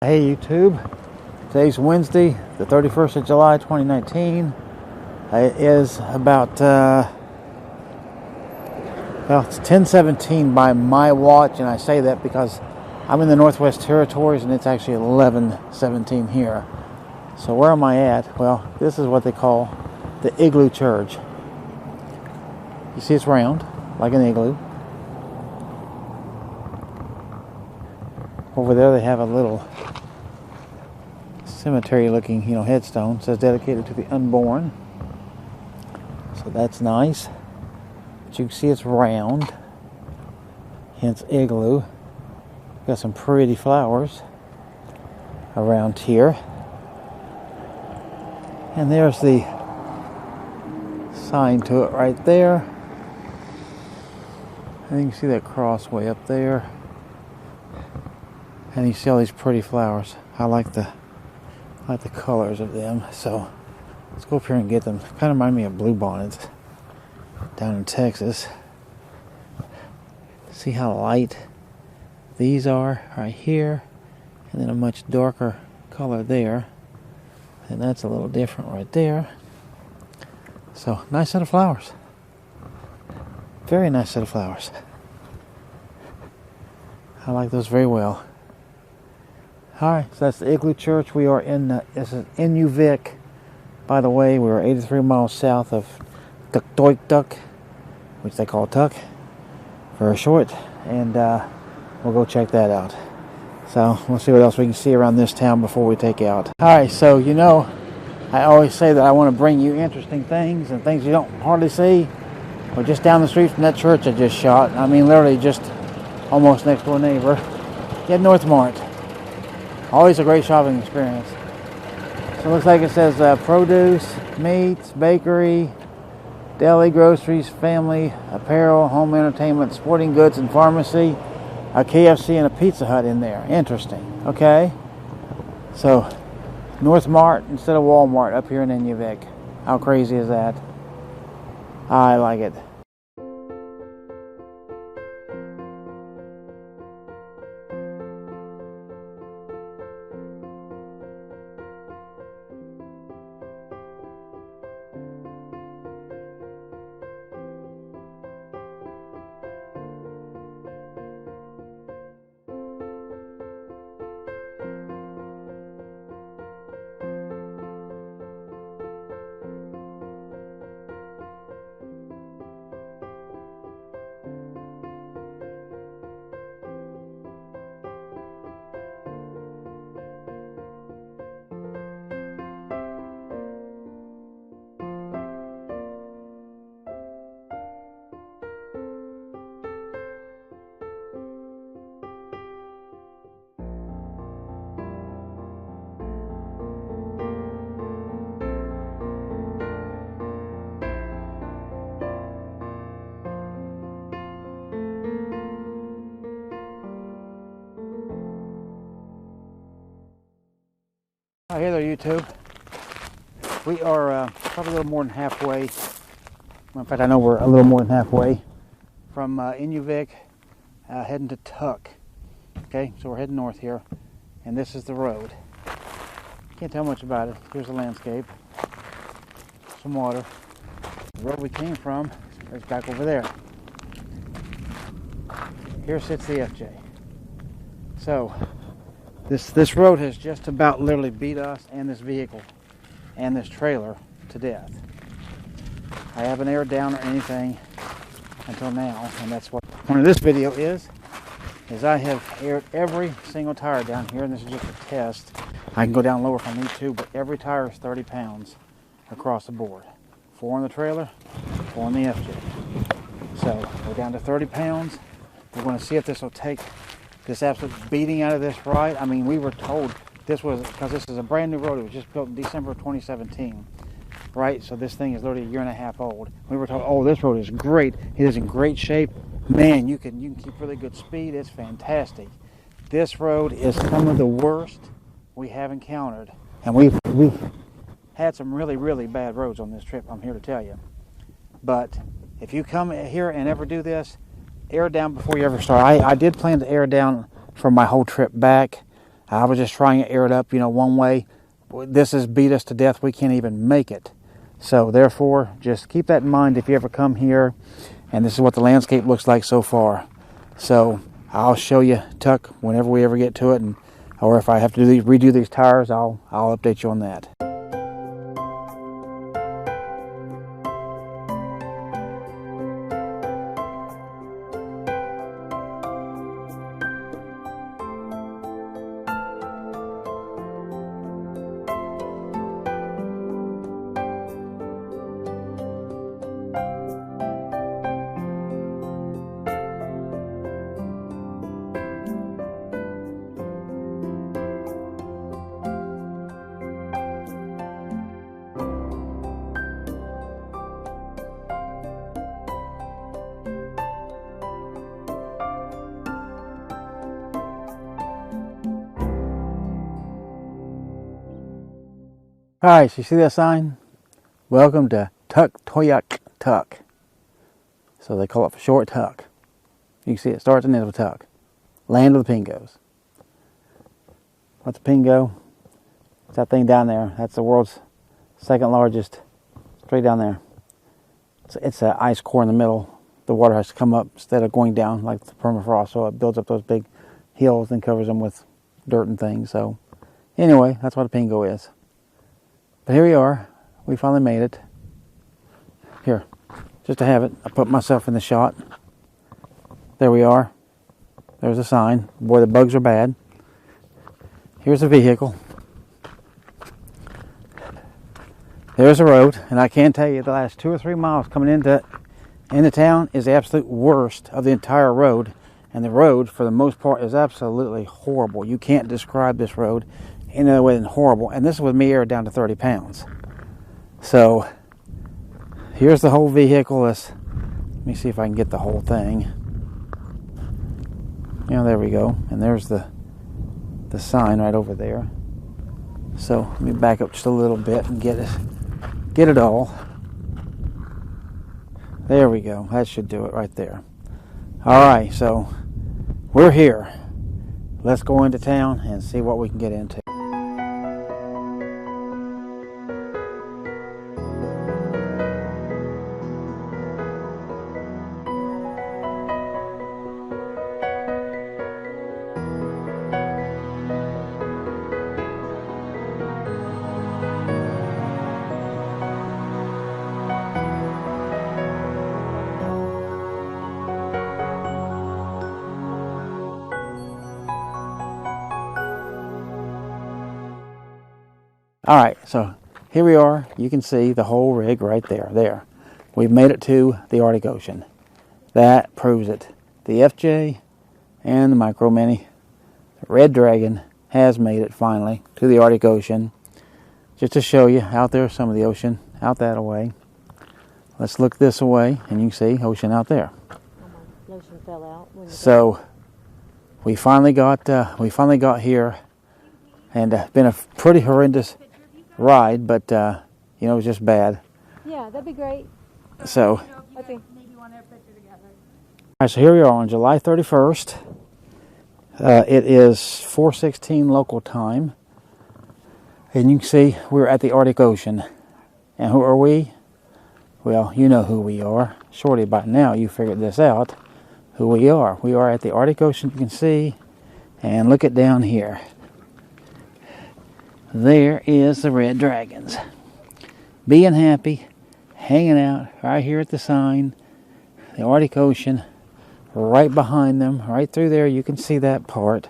Hey YouTube, today's Wednesday, the 31st of July 2019. It is about, it's 10:17 by my watch, and I say that because I'm in the Northwest Territories and it's actually 11:17 here. So where am I at? Well, this is what they call the Igloo Church. You see it's round, like an igloo. Over there they have a little cemetery looking, headstone. It says dedicated to the unborn. So that's nice. But you can see it's round. Hence igloo. Got some pretty flowers around here. And there's the sign to it right there. And you can see that crossway up there. And you see all these pretty flowers. I like the colors of them, so let's go up here and get them. Kind of remind me of bluebonnets down in Texas. See how light these are right here, and then a much darker color there, and that's a little different right there. So nice set of flowers, very nice set of flowers. I like those very well. Alright, so that's the Igloo Church. We are in, this is Inuvik, by the way. We are 83 miles south of To Tuk, which they call Tuk for short, and we'll go check that out. So we'll see what else we can see around this town before we take out. Alright, so I always say that I want to bring you interesting things and things you don't hardly see. We're just down the street from that church I just shot. I mean, literally just almost next door neighbor. Get North Mart. Always a great shopping experience. So it looks like it says produce, meats, bakery, deli, groceries, family, apparel, home entertainment, sporting goods, and pharmacy. A KFC and a Pizza Hut in there. Interesting. Okay. So North Mart instead of Walmart up here in Inuvik. How crazy is that? I like it. Oh, hey there, YouTube. We are probably a little more than halfway. In fact, I know we're a little more than halfway from Inuvik heading to Tuk. Okay, so we're heading north here, and this is the road. Can't tell much about it. Here's the landscape, some water. The road we came from is back over there. Here sits the FJ. So This road has just about literally beat us and this vehicle and this trailer to death. I haven't aired down or anything until now, and that's what the point of this video is I have aired every single tire down here, and this is just a test. I can go down lower if I need to, but every tire is 30 pounds across the board. 4 on the trailer, 4 on the FJ. So we're down to 30 pounds. We're going to see if this will take this absolute beating out of this ride. I mean, we were told this was, because this is a brand new road. It was just built in December of 2017, right? So this thing is literally a year and a half old. We were told, oh, this road is great. It is in great shape. Man, you can keep really good speed. It's fantastic. This road is some of the worst we have encountered, and we've had some really, really bad roads on this trip, I'm here to tell you. But if you come here and ever do this, air down before you ever start. I did plan to air down for my whole trip back. I was just trying to air it up, one way. This has beat us to death. We can't even make it. So therefore, just keep that in mind if you ever come here. And this is what the landscape looks like so far. So I'll show you Tuk whenever we ever get to it, or if I have to redo these tires, I'll update you on that. Alright, so you see that sign? Welcome to Tuk. So they call it for short Tuk. You can see it starts and ends with Tuk. Land of the Pingos. What's a Pingo? It's that thing down there. That's the world's second largest. Straight down there. It's an ice core in the middle. The water has to come up instead of going down like the permafrost. So it builds up those big hills and covers them with dirt and things. So anyway, that's what a Pingo is. But here we are. We finally made it. Here, just to have it, I put myself in the shot. There we are. There's a sign. Boy, the bugs are bad. Here's the vehicle. There's the road, and I can tell you the last 2 or 3 miles coming into town is the absolute worst of the entire road. And the road, for the most part, is absolutely horrible. You can't describe this road any other way than horrible. And this is with me aired down to 30 pounds. So here's the whole vehicle. Let me see if I can get the whole thing. There we go. And there's the sign right over there. So let me back up just a little bit and get it all. There we go. That should do it right there. All right, so we're here. Let's go into town and see what we can get into. Alright, so here we are. You can see the whole rig right there. There. We've made it to the Arctic Ocean. That proves it. The FJ and the Micro Mini, the Red Dragon, has made it finally to the Arctic Ocean. Just to show you out there some of the ocean out that way. Let's look this way and you can see ocean out there. The ocean fell out. So we finally got here, and been a pretty horrendous ride, but it was just bad. Yeah, that'd be great. So, Okay. Alright, so here we are on July 31st. It is 4:16 local time, and you can see we're at the Arctic Ocean. And who are we? Well, you know who we are. Shortly by now, you figured this out. Who we are? We are at the Arctic Ocean. You can see, and look at down here. There is the Red Dragons, being happy, hanging out right here at the sign, the Arctic Ocean, right behind them, right through there. You can see that part.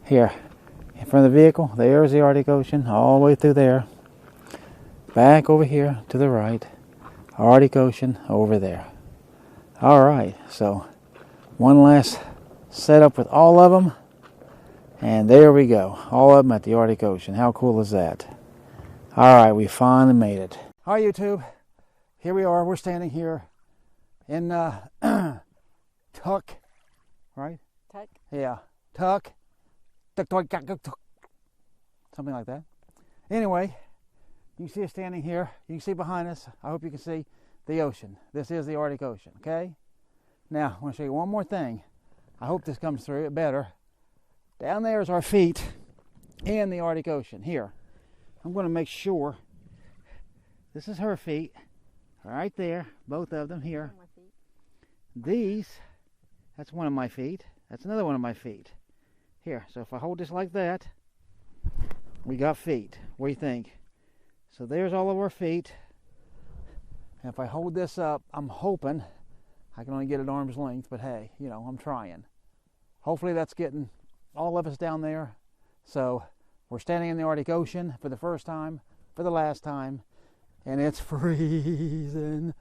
Here, in front of the vehicle, there's the Arctic Ocean, all the way through there. Back over here to the right, Arctic Ocean over there. All right, so one last setup with all of them. And there we go. All of them at the Arctic Ocean. How cool is that? Alright, we finally made it. Hi YouTube. Here we are. We're standing here in Tuk. Right? Tuk. Yeah. Tuk. Tuk. Something like that. Anyway, you can see us standing here. You can see behind us. I hope you can see the ocean. This is the Arctic Ocean. Okay? Now, I want to show you one more thing. I hope this comes through it better. Down there is our feet. and the Arctic Ocean. Here, I'm going to make sure. This is her feet, right there, both of them here. These, that's one of my feet. That's another one of my feet. Here, so if I hold this like that, we got feet. What do you think? So there's all of our feet. And if I hold this up, I'm hoping I can only get at arm's length, but hey, you know, I'm trying. Hopefully that's getting all of us down there. So we're standing in the Arctic Ocean for the first time, for the last time, and it's freezing.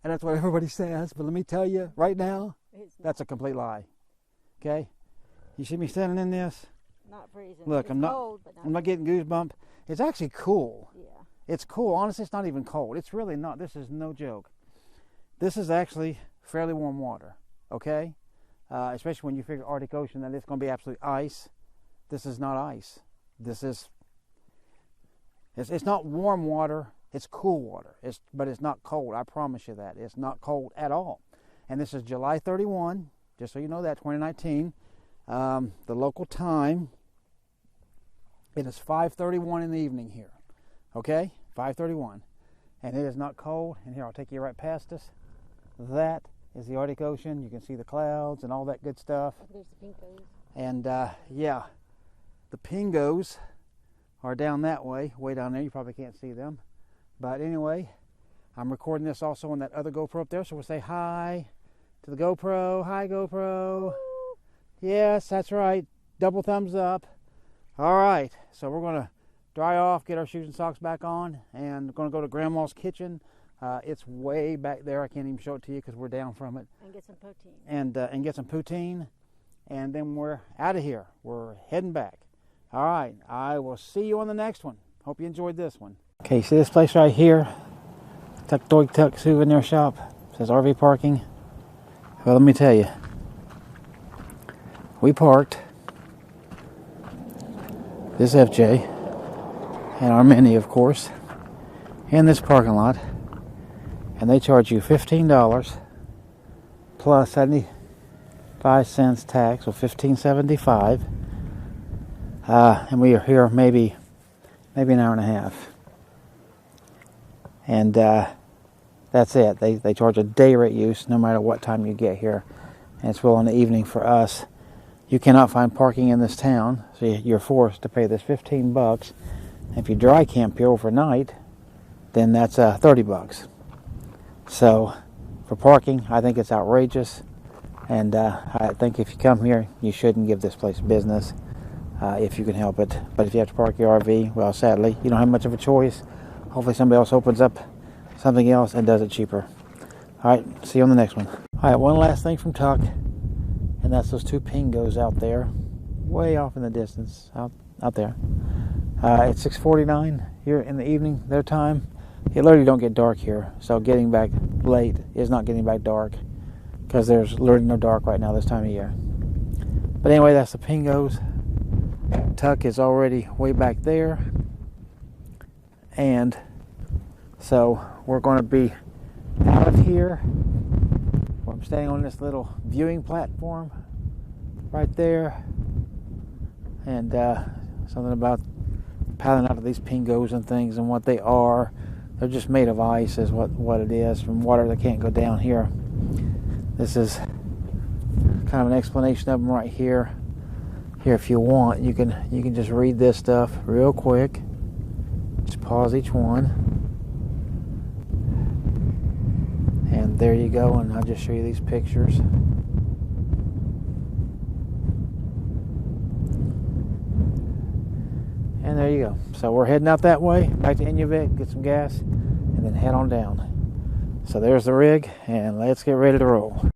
And that's what everybody says, but let me tell you right now, that's a complete lie. Okay? You see me standing in this? Not freezing. Look, it's I'm not cold, but I'm not getting goosebumps. It's actually cool. Yeah. It's cool. Honestly, it's not even cold. It's really not. This is no joke. This is actually fairly warm water. Okay? Especially when you figure Arctic Ocean that it's going to be absolute ice. This is not ice. This is it's not warm water. It's cool water. But it's not cold. I promise you that. It's not cold at all. And this is July 31, just so you know that, 2019. The local time, it is 5:31 in the evening here. Okay? 5:31. And it is not cold. And here, I'll take you right past us. That is the Arctic Ocean. You can see the clouds and all that good stuff. There's the Pingos. And yeah, the Pingos are down that way down there. You probably can't see them. But anyway, I'm recording this also on that other GoPro up there. So we'll say hi to the GoPro. Hi, GoPro. Woo! Yes, that's right. Double thumbs up. All right. So we're going to dry off, get our shoes and socks back on, and we're going to go to Grandma's kitchen. It's way back there. I can't even show it to you because we're down from it. And get some poutine. And get some poutine. And then we're out of here. We're heading back. All right. I will see you on the next one. Hope you enjoyed this one. Okay, see this place right here? To Tuk souvenir shop. It says RV parking. Well, let me tell you. We parked. This FJ. And our Mini, of course. In this parking lot. And they charge you $15 plus 75 cents tax, so $15.75. And we are here maybe an hour and a half. And that's it. They charge a day rate use no matter what time you get here. And it's well in the evening for us. You cannot find parking in this town, so you're forced to pay this $15. If you dry camp here overnight, then that's $30. So for parking, I think it's outrageous. And I think if you come here, you shouldn't give this place business if you can help it. But if you have to park your RV, well, sadly, you don't have much of a choice. Hopefully somebody else opens up something else and does it cheaper. All right, see you on the next one. All right, one last thing from Tuk, and that's those two Pingos out there, way off in the distance, out there. It's 6:49 here in the evening, their time. It literally don't get dark here, so getting back late is not getting back dark because there's literally no dark right now this time of year. But anyway, that's the Pingos. Tuk is already way back there. And so we're going to be out of here. I'm standing on this little viewing platform right there. And something about paddling out of these Pingos and things and what they are. They're just made of ice is what it is, from water that can't go down here. This is kind of an explanation of them right here. Here, if you want, you can just read this stuff real quick. Just pause each one. And there you go, and I'll just show you these pictures. And there you go. So we're heading out that way, back to Inuvik, get some gas, and then head on down. So there's the rig, and let's get ready to roll.